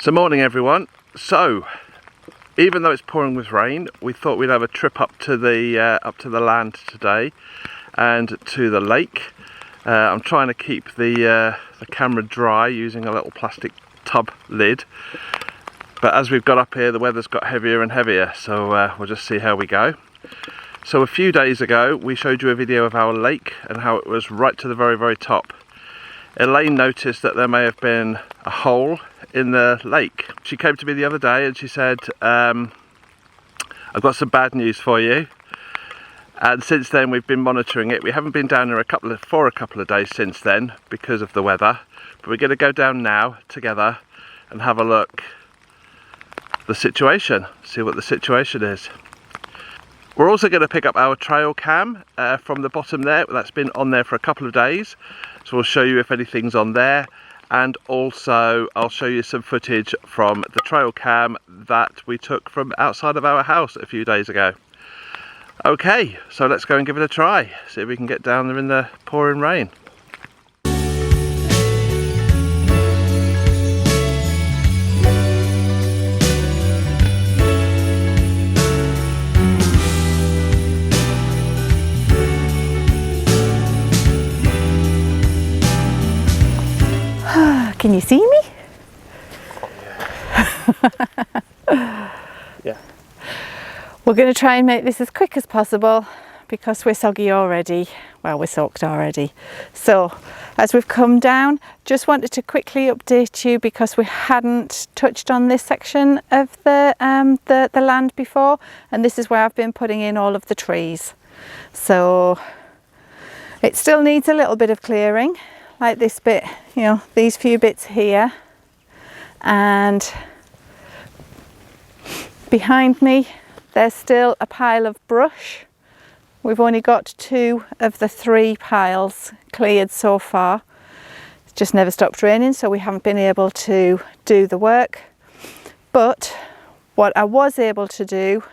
So morning everyone. So even though it's pouring with rain, we thought we'd have a trip up to the land today and to the lake. I'm trying to keep the camera dry using a little plastic tub lid, but as we've got up here the weather's got heavier and heavier, so we'll just see how we go. So a few days ago we showed you a video of our lake and how it was right to the very top. Elaine noticed that there may have been a hole in the lake. She came to me the other day and she said, I've got some bad news for you. And since then we've been monitoring it. We haven't been down there for a couple of days since then because of the weather, but we're going to go down now together and have a look at the situation, see what the situation is. We're also going to pick up our trail cam from the bottom there. That's been on there for a couple of days, so we'll show you if anything's on there, and also I'll show you some footage from the trail cam that we took from outside of our house a few days ago. Okay, so let's go and give it a try, see if we can get down there in the pouring rain. Can you see me? Yeah. We're going to try and make this as quick as possible because we're soggy already. Well, we're soaked already. So as we've come down, just wanted to quickly update you because we hadn't touched on this section of the land before, and this is where I've been putting in all of the trees. So it still needs a little bit of clearing, like this bit, you know, these few bits here, and behind me there's still a pile of brush. We've only got 2 of the 3 piles cleared so far. It's just never stopped raining, so we haven't been able to do the work. But what I was able to do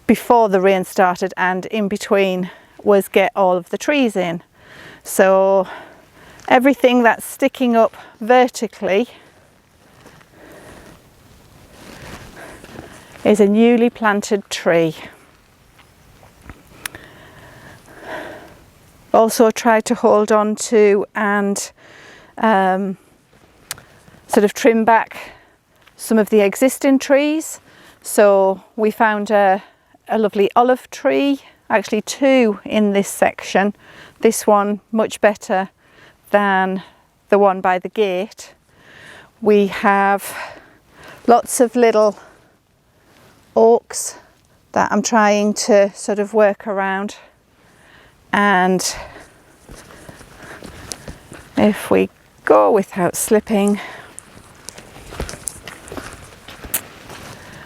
before the rain started and in between was get all of the trees in. So everything that's sticking up vertically is a newly planted tree. Also tried to hold on to and sort of trim back some of the existing trees. So we found a lovely olive tree, actually 2 in this section. This one much better than the one by the gate. We have lots of little oaks that I'm trying to sort of work around, and if we go without slipping,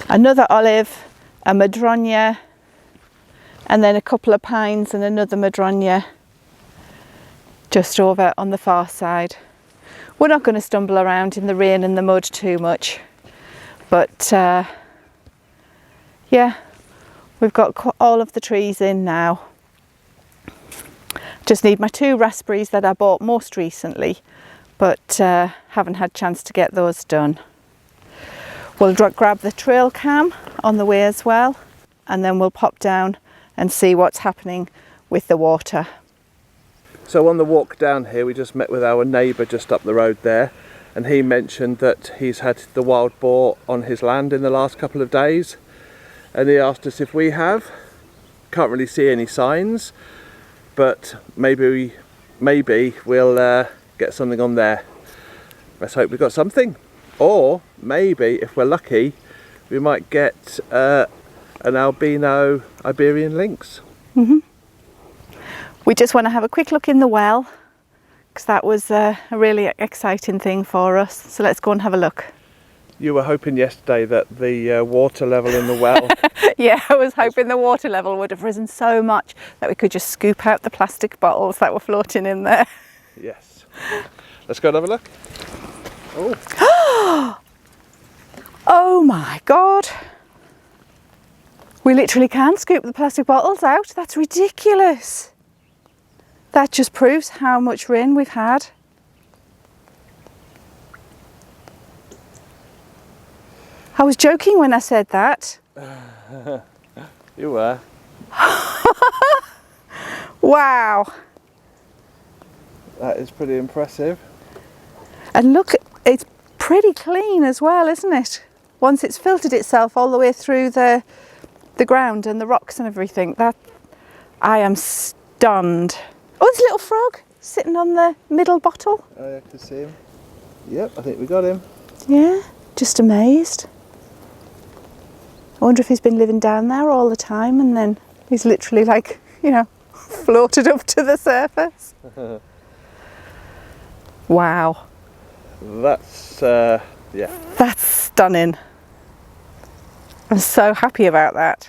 another olive, a madronya, and then a couple of pines and another madronya just over on the far side. We're not going to stumble around in the rain and the mud too much, but yeah, we've got all of the trees in now. Just need my 2 raspberries that I bought most recently, but haven't had chance to get those done. We'll grab the trail cam on the way as well, and then we'll pop down and see what's happening with the water. So on the walk down here we just met with our neighbour just up the road there, and he mentioned that he's had the wild boar on his land in the last couple of days, and he asked us if we have. Can't really see any signs, but maybe we'll get something on there. Let's hope we've got something, or maybe if we're lucky we might get an albino Iberian lynx. We just want to have a quick look in the well because that was a really exciting thing for us, so let's go and have a look. You were hoping yesterday that the water level in the well... Yeah, I was hoping the water level would have risen so much that we could just scoop out the plastic bottles that were floating in there. Yes. Let's go and have a look. Oh. Oh my God. We literally can scoop the plastic bottles out. That's ridiculous. That just proves how much rain we've had. I was joking when I said that. You were. Wow. That is pretty impressive. And look, it's pretty clean as well, isn't it? Once it's filtered itself all the way through the ground and the rocks and everything, that I am stunned. Oh, there's a little frog sitting on the middle bottle. Oh, yeah, I can see him. Yep, I think we got him. Yeah, just amazed. I wonder if he's been living down there all the time and then he's literally like, you know, floated up to the surface. Wow. That's, yeah. That's stunning. I'm so happy about that.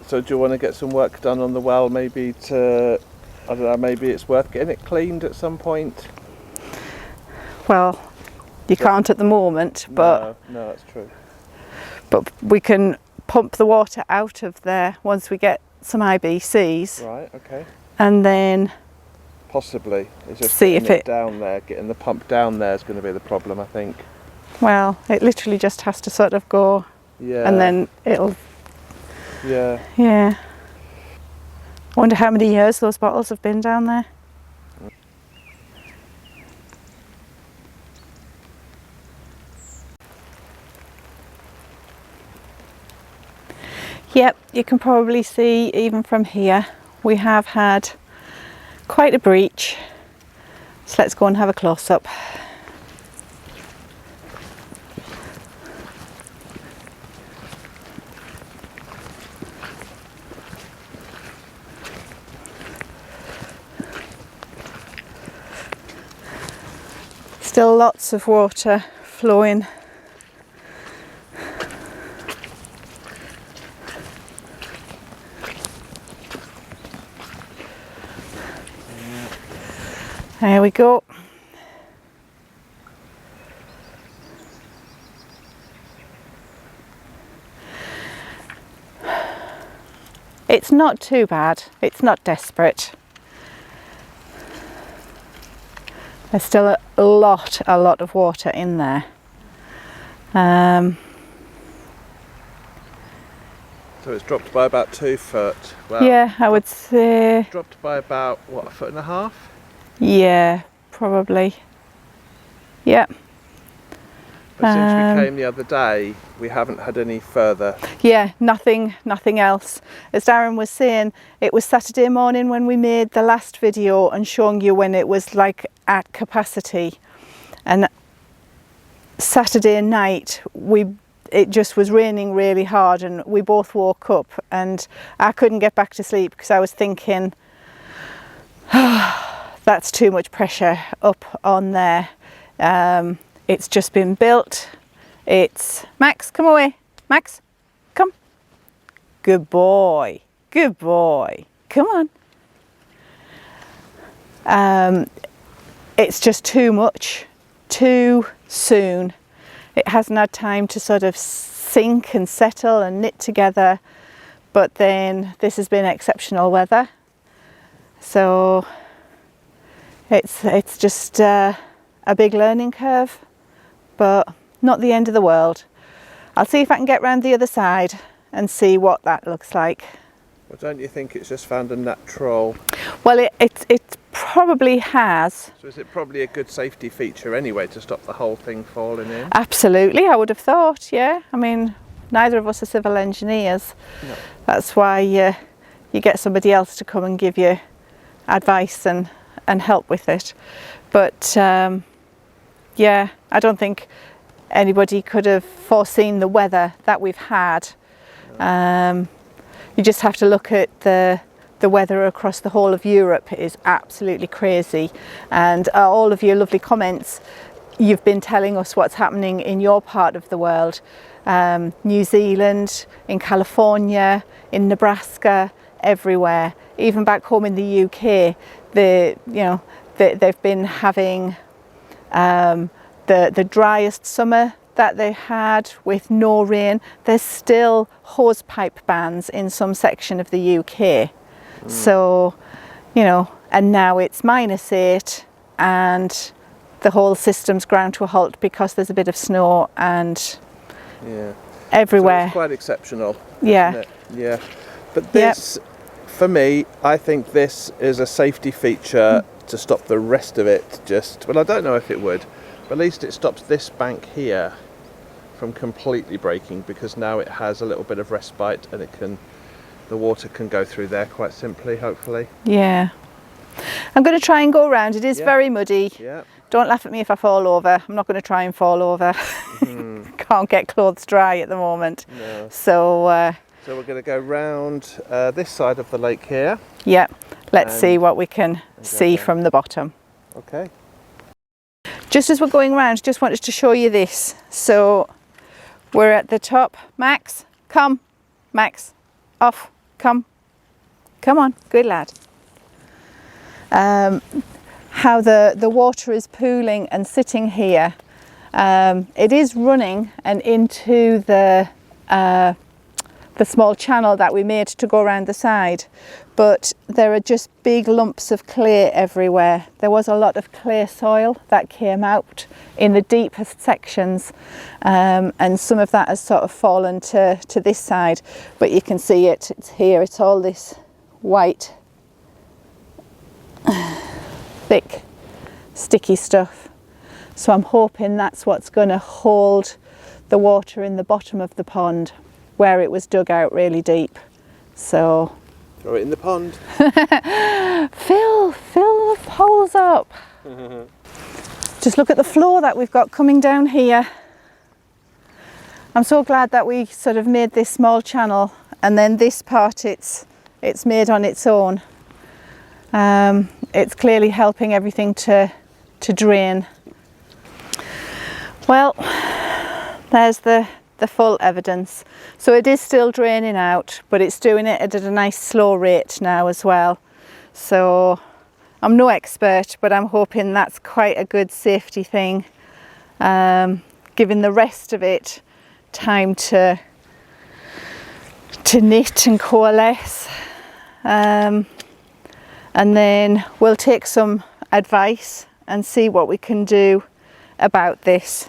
So do you want to get some work done on the well, maybe to, I don't know, maybe it's worth getting it cleaned at some point? Well, you can't at the moment, but no, that's true. But we can pump the water out of there once we get some IBCs. Right, okay. And then possibly. It's just see if it down there, getting the pump down there is going to be the problem, I think. Well, it literally just has to sort of go, yeah, and then it'll. Yeah. Yeah. I wonder how many years those bottles have been down there. Yep, you can probably see even from here we have had quite a breach. So let's go and have a close-up. Still lots of water flowing. There we go. It's not too bad. It's not desperate. There's still a lot of water in there. So it's dropped by about 2 foot. Well, yeah, I would say. Dropped by about, what, 1.5 foot? Yeah, probably. Yeah. But since we came the other day, we haven't had any further. Yeah, nothing else. As Darren was saying, it was Saturday morning when we made the last video and showing you when it was like at capacity. And Saturday night, it just was raining really hard and we both woke up and I couldn't get back to sleep because I was thinking, that's too much pressure up on there. It's just been built. It's Max, come away. Max, come. Good boy. Good boy. Come on. It's just too much, too soon. It hasn't had time to sort of sink and settle and knit together. But then this has been exceptional weather. So it's just a big learning curve, but not the end of the world. I'll see if I can get round the other side and see what that looks like. Well, don't you think it's just found a natural? Well, it probably has. So is it probably a good safety feature anyway to stop the whole thing falling in? Absolutely, I would have thought, yeah. I mean, neither of us are civil engineers. No. That's why you get somebody else to come and give you advice and help with it. But yeah, I don't think anybody could have foreseen the weather that we've had. You just have to look at the weather across the whole of Europe. It is absolutely crazy, and all of your lovely comments, you've been telling us what's happening in your part of the world. New Zealand, in California, in Nebraska, everywhere. Even back home in the UK, they've been having the driest summer that they had with no rain. There's still hosepipe bans in some section of the UK. So, and now it's -8 and the whole system's ground to a halt because there's a bit of snow and everywhere. So it's quite exceptional. Yeah. Isn't it? Yeah. But this, for me, I think this is a safety feature to stop the rest of it well, I don't know if it would, but at least it stops this bank here from completely breaking, because now it has a little bit of respite and the water can go through there quite simply, hopefully. Yeah. I'm going to try and go around. It is very muddy. Yeah. Don't laugh at me if I fall over. I'm not going to try and fall over. Can't get clothes dry at the moment. No. So we're going to go round this side of the lake here. Yeah, let's see what we can see from the bottom. Okay. Just as we're going around, just wanted to show you this. So we're at the top. Max, come. Max, off. Come. Come on, good lad. How the water is pooling and sitting here. It is running and into the small channel that we made to go around the side, but there are just big lumps of clay everywhere. There was a lot of clay soil that came out in the deepest sections, and some of that has sort of fallen to this side, but you can see it's here. It's all this white thick sticky stuff, so I'm hoping that's what's going to hold the water in the bottom of the pond where it was dug out really deep. So throw it in the pond. fill the holes up. Just look at the floor that we've got coming down here. I'm so glad that we sort of made this small channel, and then this part it's made on its own. It's clearly helping everything to drain. Well, there's the full evidence. So it is still draining out, but it's doing it at a nice slow rate now as well. So I'm no expert, but I'm hoping that's quite a good safety thing, giving the rest of it time to knit and coalesce. And then we'll take some advice and see what we can do about this.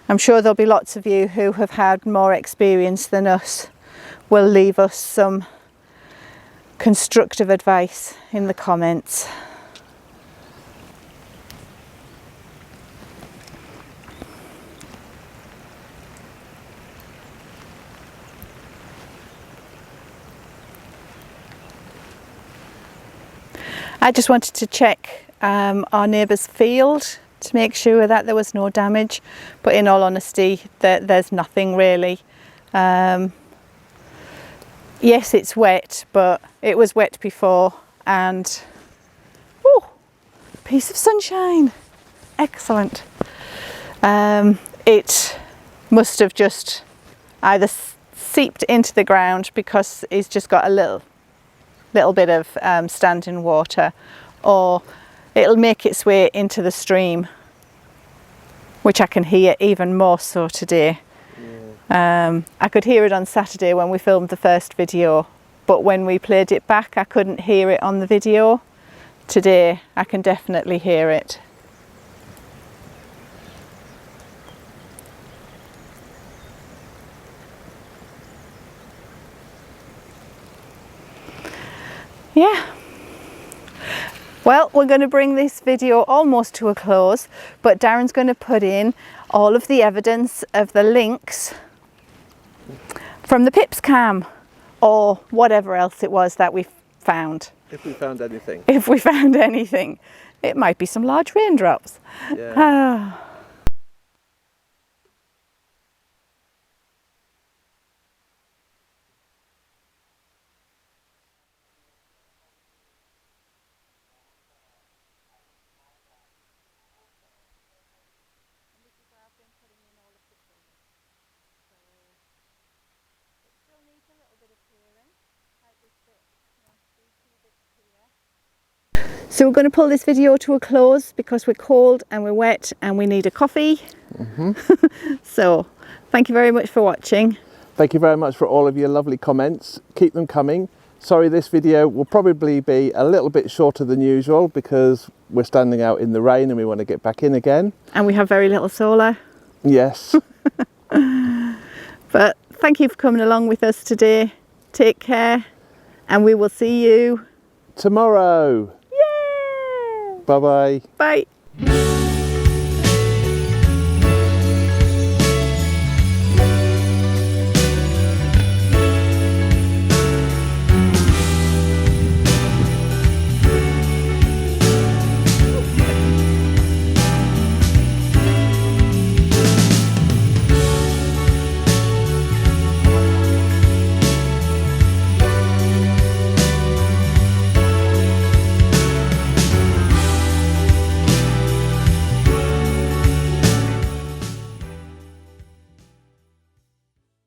I'm sure there'll be lots of you who have had more experience than us will leave us some constructive advice in the comments. I just wanted to check our neighbour's field to make sure that there was no damage, but in all honesty there's nothing really. Yes, it's wet, but it was wet before, and piece of sunshine, excellent. It must have just either seeped into the ground because it's just got a little bit of standing water, or it'll make its way into the stream, which I can hear even more so today. I could hear it on Saturday when we filmed the first video, but when we played it back I couldn't hear it on the video. Today I can definitely hear it. Yeah. Well, we're going to bring this video almost to a close, but Darren's going to put in all of the evidence of the links from the Pips cam, or whatever else it was that we found. If we found anything. If we found anything. It might be some large raindrops. Yeah. So we're going to pull this video to a close because we're cold and we're wet and we need a coffee. So thank you very much for watching. Thank you very much for all of your lovely comments. Keep them coming. Sorry, this video will probably be a little bit shorter than usual because we're standing out in the rain and we want to get back in again. And we have very little solar. Yes. But thank you for coming along with us today. Take care, and we will see you tomorrow. Yeah. Bye-bye. Bye.